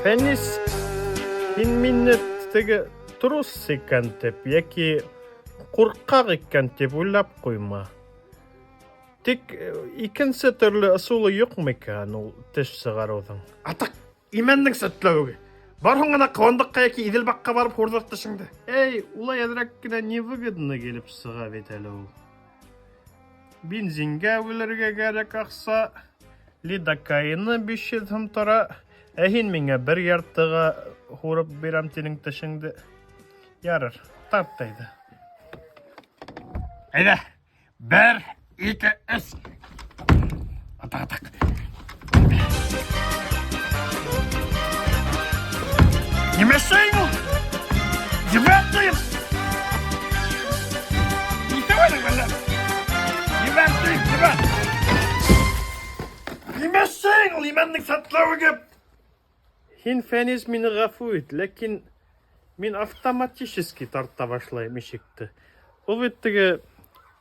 Фәнис, һин мине теге трус икән дип, яки куркак икән дип уйлап куйма. Тик икенче төрле ысулы юкмы икән ул теш сыгаруның? Атак, имәннең сәтләүге. Барһың гына кыуандыкка яки Иделбакка барып хурдык тишеңде. Эй, улай әзрәк кенә невыгодно килеп сыга бит әле ул. Бензингә үләргә кирәк акса, лидокаины 500 сум тора. Ә һин миңа бер яртыга хурып бирәм тинең тишеңде. Ярыр, тарт әйдә. Әйдә, 1, 2, 3. Атак. Немешең ул! Ебәттем! Итәвәлең белән! Ебәттем! Немешең ул имәннең сәтләүге! Һин Фәнис мине гафу ит, ләкин мин автоматически тарта башлайм ишекте. Ул бит теге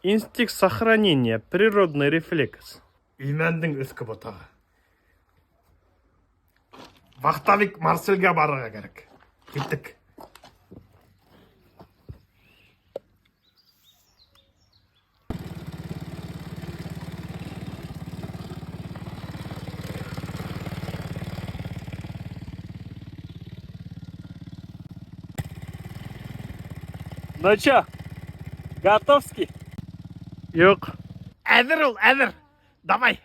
инстинкт сохранения, природный рефлекс. Имәннең өске ботагы. Вахтавик Марселгә барырга кирәк. Киттек. Ну чё, готовский? Юк. Әзер ул, әзер. Давай.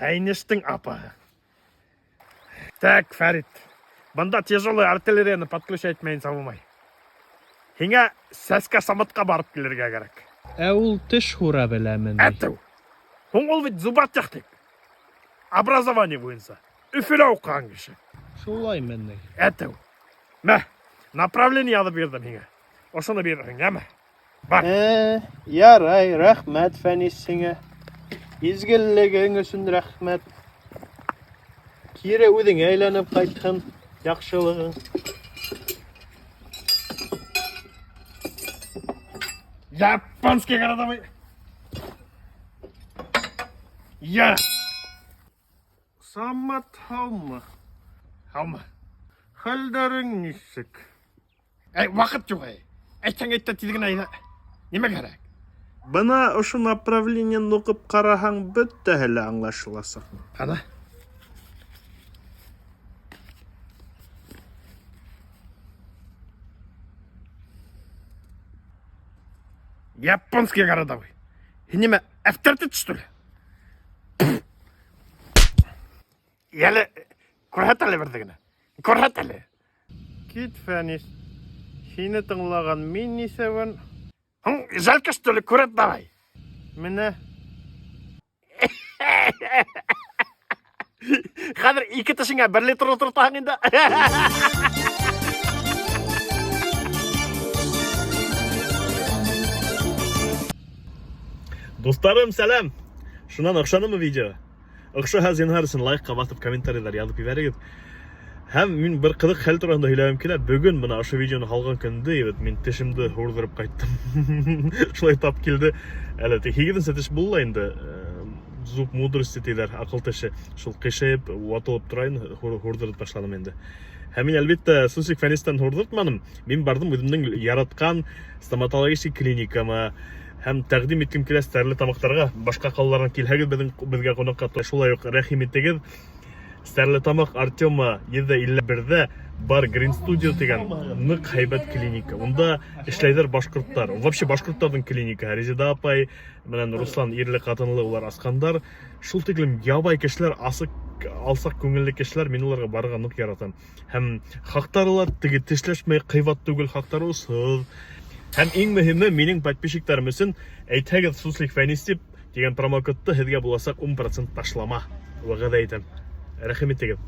Кайныштың апа. Так, Фарид. Бында тяжелый артиллерияны подключать мәйін салмай. Һиңа сәскә самытка барып килергә кирәк. Ә ул теш хура беләме? Әтү. Һуң ул бит зубатехник. Образование буенча. Өфөлә укыган кеше. Шулай менә. Әтү. Мә, направление язып бирдем һиңа. Ошоны бирһең, яме? Бар. Ярай, рәхмәт Фәнис сиңа. Изгеллегең өчен рәхмәт. Кире үҙең әйләнеп кайтһын, яхшылыгың. Японский городовой. Я. Самат һаумы. Һаумы. Хәлдәрең нисек? Вакыт юк. Әйтсәң әйтә тиз генә әйдә. Нимә кирәк? Бына ошо направлениены укып караһаң, бөтәһе лә аңлашыласак. Ана. Японский городовой. Ниме, авторитет, что ли? Яле, күрһәт әле бердегенә. Күрһәт әле. Кит, Фәнис. Һине тыңлаган мин нисәвен? Жалко, что ли, күрһәт давай. Менә. Хәзер 2 тешеңә 1 литр утыртаһың инде. Достарым, сәлам! Шунан оҡшанымы видео? Оҡшаһа, зинһар өсөн лайкка баҫып, комментарийҙар яҙып ебәрегеҙ. Һәм мин бер ҡыҙыҡ хәл тураһында һөйләгем килә. Бөгөн бына ошо видеоны һалған көндө мин тешемде һурҙырып ҡайттым. Шулай тап килде. Әле 8-нче теш булла инде. Зуб мудрости тиҙәр, аҡыл теше. Шул ҡыйшайып, ватылып торайын, һурҙырып ташланым инде. Һәм мин, әлбиттә, Сусик Фәнистән һурҙыртманым. Мин бардым үҙемдең яратҡан стоматологический клиникама. Һәм тәҡдим иткем килә стәрле тамаҡтарға. Башҡа ҡалаларҙан килһәгеҙ беҙгә ҡунаҡҡа, шулай уҡ рәхим итегеҙ. Стәрле тамаҡ Артема 751-дә бар Green Studio тигән ныҡ һәйбәт клиника. Унда эшләйҙәр башҡорттар. Вообще башҡорттарҙың клиникаһы. Резеда апай менән Руслан ирле ҡатынлы улар асҡандар. Шул тиклем ябай кешеләр, асыҡ, алсаҡ күңелле кешеләр, мин уларға барырға ныҡ яратам. Һәм хаҡтары ла теге тешләшмәй ҡыйбат түгел, хаҡтары усһыҙ. Һәм иң мөһиме, минең подписчиктарым өсөн әйтһәгеҙ Суслик Фәнис дип дигән промокодты һеҙгә буласаҡ 10% ташлама. Вәғәҙә итәм. Рәхим итегеҙ.